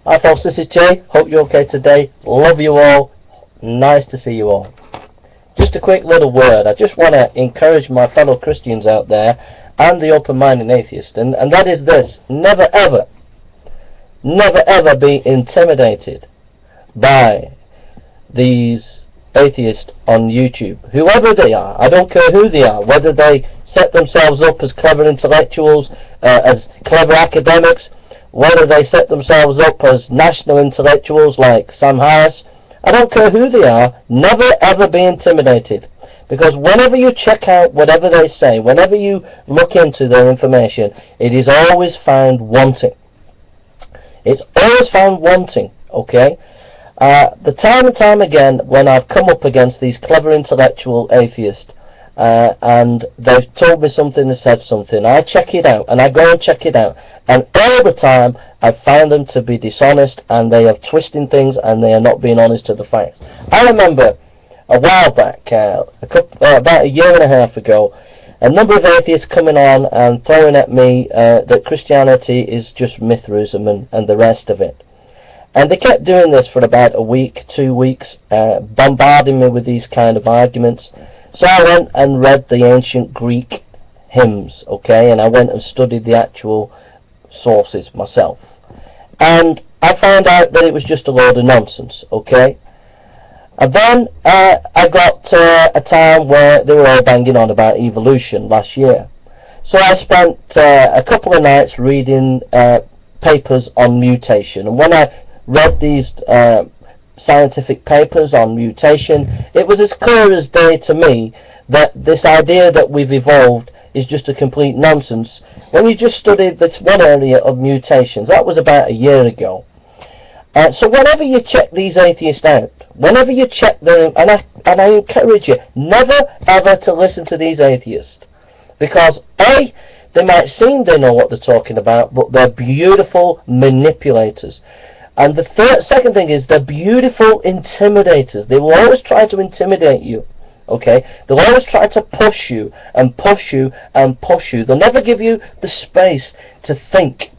Hi folks, this is Jay. Hope you're okay today. Love you all. Nice to see you all. Just a quick little word. I just want to encourage my fellow Christians out there and the open-minded atheist, and that is this: never ever be intimidated by these atheists on YouTube, whoever they are. I don't care who they are, whether they set themselves up as clever intellectuals, as clever academics, whether they set themselves up as national intellectuals like Sam Harris. I don't care who they are. Never ever be intimidated, because whenever you check out whatever they say, whenever you look into their information, it is always found wanting. It's always found wanting, okay? The time and time again when I've come up against these clever intellectual atheists, and they've told me something, they said something, I check it out, and I go and check it out, and all the time I found them to be dishonest, and they are twisting things, and they are not being honest to the facts. I remember a while back, about a year and a half ago, a number of atheists coming on and throwing at me that Christianity is just Mithraism and the rest of it. And they kept doing this for about a week, 2 weeks, bombarding me with these kind of arguments. So I went and read the ancient Greek hymns, okay, and I went and studied the actual sources myself. And I found out that it was just a load of nonsense, okay. And then I got a time where they were all banging on about evolution last year. So I spent a couple of nights reading papers on mutation. And when I read these scientific papers on mutation, it was as clear as day to me that this idea that we've evolved is just a complete nonsense. When you just studied this one area of mutations, that was about a year ago. So whenever you check these atheists out, whenever you check them, and I encourage you never ever to listen to these atheists, because A, they might seem they know what they're talking about, but they're beautiful manipulators. And the second thing is, they're beautiful intimidators. They will always try to intimidate you, okay? They'll always try to push you and push you and push you. They'll never give you the space to think.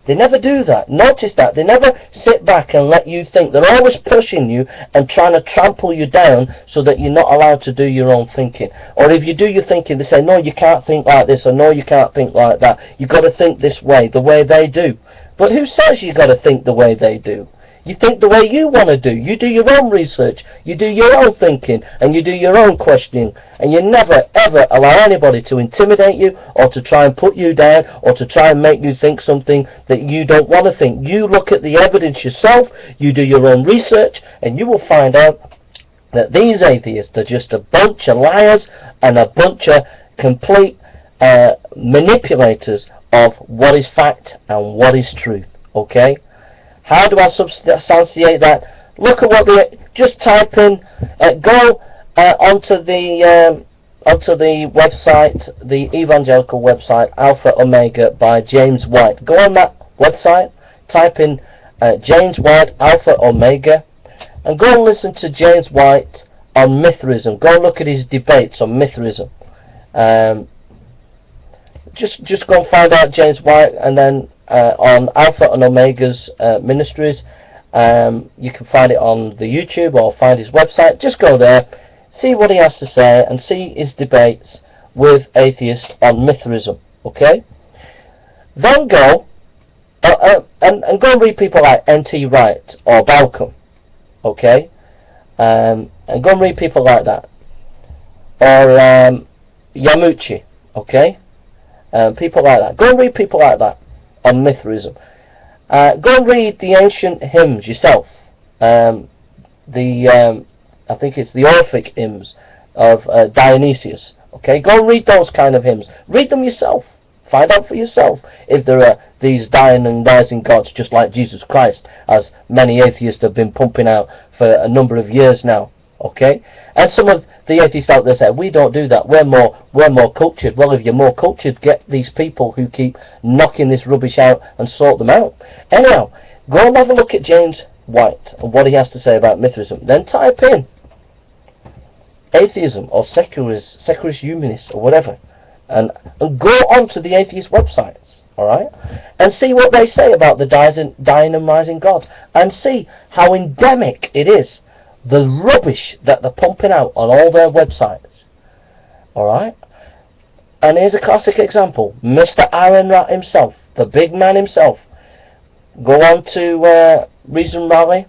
They never do that. Notice that. They never sit back and let you think. They're always pushing you and trying to trample you down so that you're not allowed to do your own thinking. Or if you do your thinking, they say, no, you can't think like this, or no, you can't think like that. You've got to think this way, the way they do. But who says you've got to think the way they do? You think the way you want to do. You do your own research, you do your own thinking, and you do your own questioning. And you never ever allow anybody to intimidate you, or to try and put you down, or to try and make you think something that you don't want to think. You look at the evidence yourself, you do your own research, and you will find out that these atheists are just a bunch of liars and a bunch of complete manipulators of what is fact and what is truth, okay? How do I substantiate that? Look at what they just type in. Go onto the website, the evangelical website Alpha Omega by James White. Go on that website, type in James White Alpha Omega, and go and listen to James White on Mithraism. Go and look at his debates on Mithraism. Just go and find out James White, and then on Alpha and Omega's ministries, you can find it on the YouTube or find his website. Just go there, see what he has to say, and see his debates with atheists on Mithraism, okay? Then go and go and read people like N.T. Wright or Balcom, okay? And go and read people like that, or Yamuchi, okay? People like that. Go and read people like that on Mithraism. Go and read the ancient hymns yourself. I think it's the Orphic hymns of Dionysius. Okay, go and read those kind of hymns. Read them yourself. Find out for yourself if there are these dying and rising gods just like Jesus Christ, as many atheists have been pumping out for a number of years now. Okay, and some of the atheists out there say, we don't do that, we're more cultured. Well, if you're more cultured, get these people who keep knocking this rubbish out and sort them out. Anyhow, go and have a look at James White and what he has to say about Mithraism. Then type in atheism or secularist humanist or whatever, and go on to the atheist websites. Alright? And see what they say about the dynamizing God. And see how endemic it is. The rubbish that they're pumping out on all their websites. Alright? And here's a classic example. Mr. Aaron Rat himself, the big man himself. Go on to Reason Rally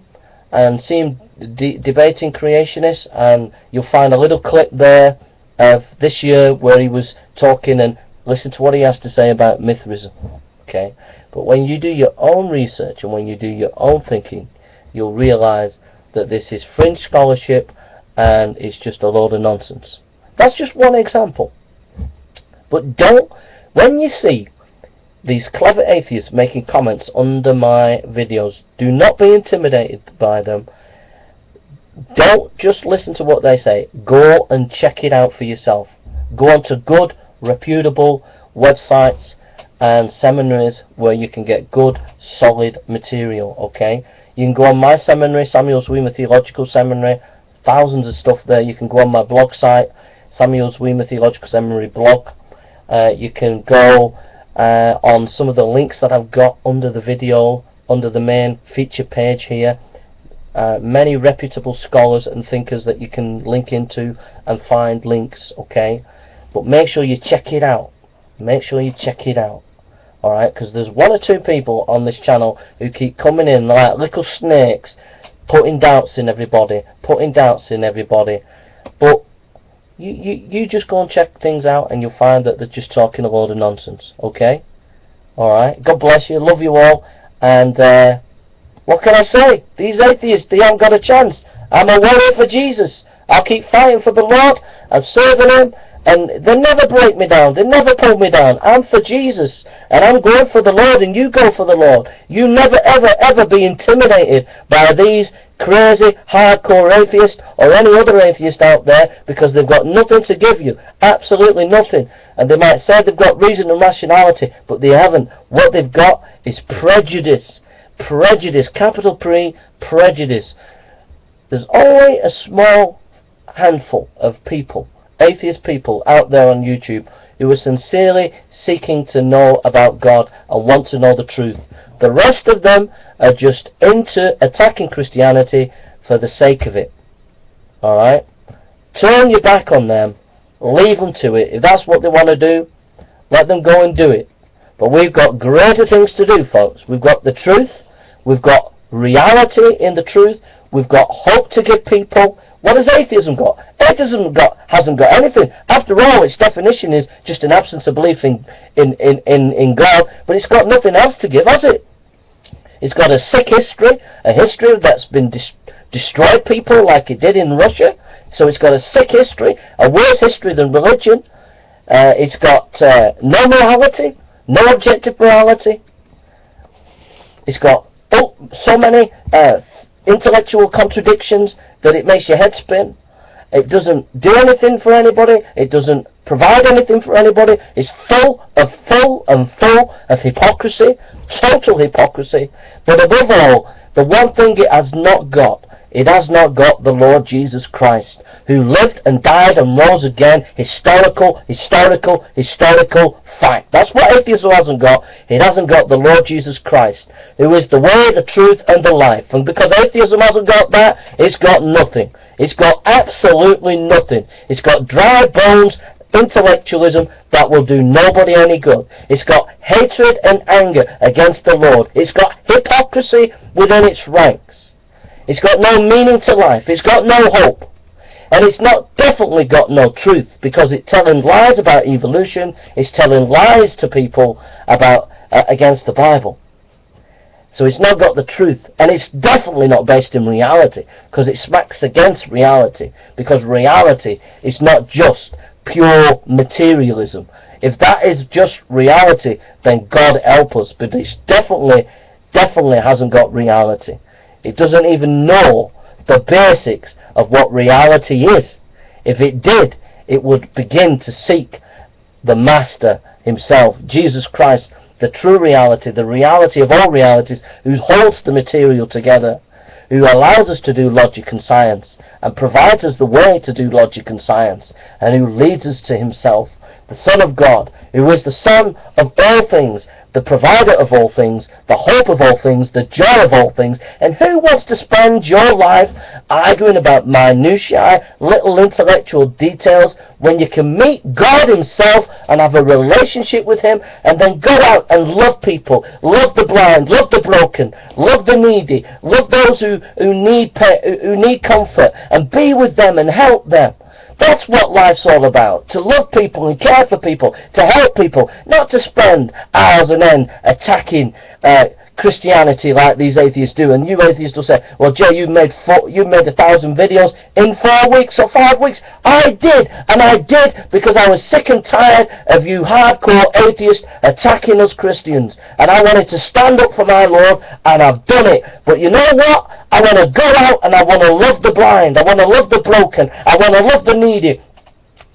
and see him debating creationists, and you'll find a little clip there of this year where he was talking, and listen to what he has to say about Mithraism. Okay? But when you do your own research and when you do your own thinking, you'll realise that this is fringe scholarship and it's just a load of nonsense. That's just one example. But don't, when you see these clever atheists making comments under my videos, do not be intimidated by them. Don't just listen to what they say. Go and check it out for yourself. Go on to good, reputable websites and seminaries where you can get good, solid material, okay? You can go on my seminary, Samuel Zwemer Theological Seminary, thousands of stuff there. You can go on my blog site, Samuel Zwemer Theological Seminary blog. You can go on some of the links that I've got under the video, under the main feature page here. Many reputable scholars and thinkers that you can link into and find links, okay? But make sure you check it out. Make sure you check it out. Alright, because there's one or two people on this channel who keep coming in like little snakes, putting doubts in everybody, but you just go and check things out and you'll find that they're just talking a load of nonsense, okay? Alright, God bless you, love you all, and what can I say? These atheists, they haven't got a chance. I'm a warrior for Jesus. I'll keep fighting for the Lord. I'm serving Him. And they never break me down. They never pull me down. I'm for Jesus. And I'm going for the Lord, and you go for the Lord. You never, ever, ever be intimidated by these crazy, hardcore atheists or any other atheist out there, because they've got nothing to give you. Absolutely nothing. And they might say they've got reason and rationality, but they haven't. What they've got is prejudice. Prejudice. Capital P, prejudice. There's only a small handful of people, atheist people out there on YouTube, who are sincerely seeking to know about God and want to know the truth. The rest of them are just into attacking Christianity for the sake of it. Alright? Turn your back on them. Leave them to it. If that's what they want to do, let them go and do it. But we've got greater things to do, folks. We've got the truth. We've got reality in the truth. We've got hope to give people. What has atheism got? Atheism hasn't got anything. After all, its definition is just an absence of belief in God, but it's got nothing else to give, has it? It's got a sick history, a history that's been destroyed people like it did in Russia. So it's got a sick history, a worse history than religion. It's got no morality, no objective morality. It's got so many intellectual contradictions that it makes your head spin. It doesn't do anything for anybody. It doesn't provide anything for anybody. It's full of hypocrisy, total hypocrisy. But above all, the one thing it has not got the Lord Jesus Christ, who lived and died and rose again. Historical fact. That's what atheism hasn't got. It hasn't got the Lord Jesus Christ, who is the way, the truth, and the life. And because atheism hasn't got that, it's got nothing. It's got absolutely nothing. It's got dry bones intellectualism that will do nobody any good. It's got hatred and anger against the Lord. It's got hypocrisy within its ranks. It's got no meaning to life. It's got no hope. And it's definitely got no truth, because it's telling lies about evolution. It's telling lies to people about against the Bible. So it's not got the truth, and it's definitely not based in reality, because it smacks against reality, because reality is not just pure materialism. If that is just reality, then God help us, but it's definitely hasn't got reality. It doesn't even know the basics of what reality is. If it did, it would begin to seek the Master himself, Jesus Christ, the true reality, the reality of all realities, who holds the material together, who allows us to do logic and science, and provides us the way to do logic and science, and who leads us to himself, the Son of God, who is the Son of all things, the provider of all things, the hope of all things, the joy of all things. And who wants to spend your life arguing about minutiae, little intellectual details, when you can meet God himself and have a relationship with him, and then go out and love people, love the blind, love the broken, love the needy, love those who need comfort, and be with them and help them? That's what life's all about, to love people and care for people, to help people, not to spend hours on end attacking Christianity like these atheists do. And you atheists will say, well, Jay, you made 1,000 videos in 4 weeks or 5 weeks. I did, and I did because I was sick and tired of you hardcore atheists attacking us Christians, and I wanted to stand up for my Lord, and I've done it. But you know what? I want to go out and I want to love the blind, I want to love the broken, I want to love the needy,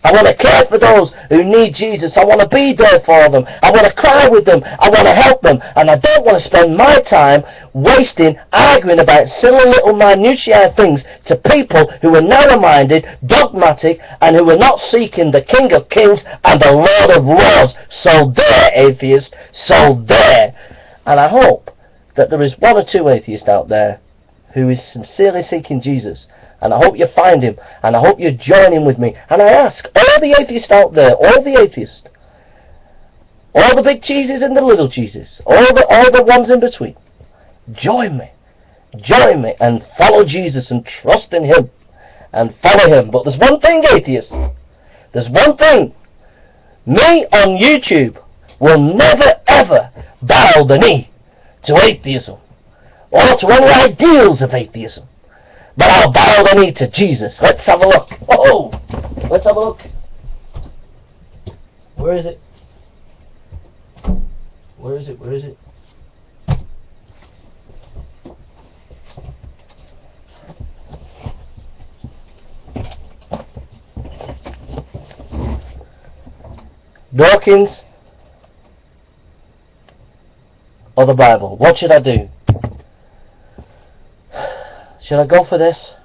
I want to care for those who need Jesus. I want to be there for them. I want to cry with them. I want to help them. And I don't want to spend my time wasting arguing about silly little minutiae things to people who are narrow-minded, dogmatic, and who are not seeking the King of Kings and the Lord of Lords. So there, atheists. So there. And I hope that there is one or two atheists out there who is sincerely seeking Jesus. And I hope you find him, and I hope you join in with me. And I ask all the atheists out there, all the atheists, all the big cheeses and the little cheeses, all the ones in between, join me, and follow Jesus and trust in him, and follow him. But there's one thing, atheists, there's one thing. Me on YouTube will never ever bow the knee to atheism, or to any ideals of atheism. But I'll bow the knee to Jesus. Let's have a look. Oh, let's have a look. Where is it? Where is it? Where is it? Dawkins or the Bible? What should I do? Should I go for this?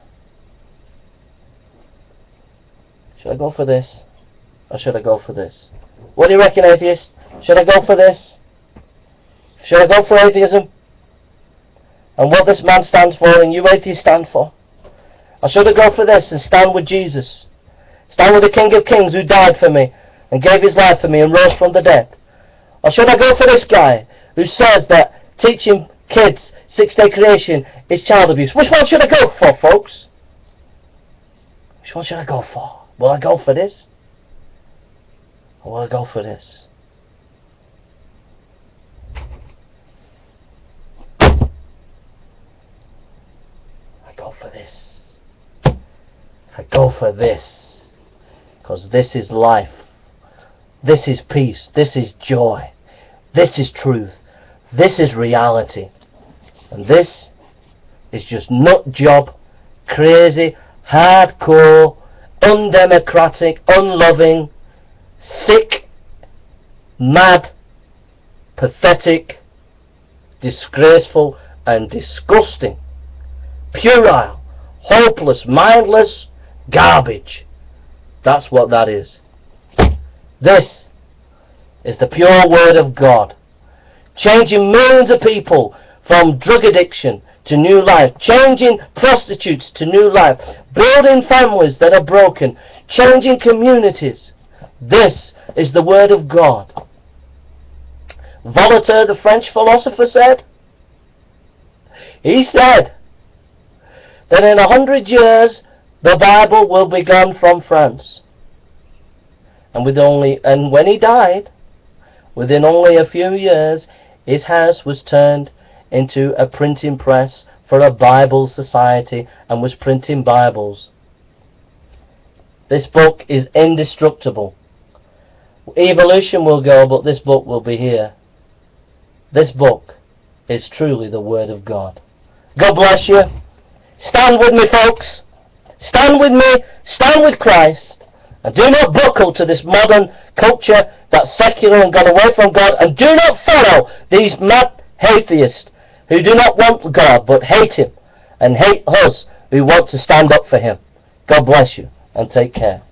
Should I go for this? Or should I go for this? What do you reckon, atheist? Should I go for this? Should I go for atheism? And what this man stands for and you atheists stand for? Or should I go for this and stand with Jesus? Stand with the King of Kings who died for me and gave his life for me and rose from the dead? Or should I go for this guy who says that teaching kids six-day creation is child abuse? Which one should I go for, folks? Which one should I go for? Will I go for this? Or will I go for this? I go for this. I go for this. Because this is life. This is peace. This is joy. This is truth. This is reality. And this is just nut job, crazy, hardcore, undemocratic, unloving, sick, mad, pathetic, disgraceful and disgusting, puerile, hopeless, mindless garbage. That's what that is. This is the pure word of God, changing millions of people from drug addiction to new life, changing prostitutes to new life, building families that are broken, changing communities. This is the word of God. Voltaire, the French philosopher, said, he said that in 100 years the Bible will be gone from France. And when he died, within only a few years, his house was turned into a printing press for a Bible society and was printing Bibles. This book is indestructible. Evolution will go, but this book will be here. This book is truly the Word of God. God bless you. Stand with me, folks. Stand with me. Stand with Christ. And do not buckle to this modern culture that's secular and gone away from God. And do not follow these mad atheists who do not want God but hate him and hate us who want to stand up for him. God bless you and take care.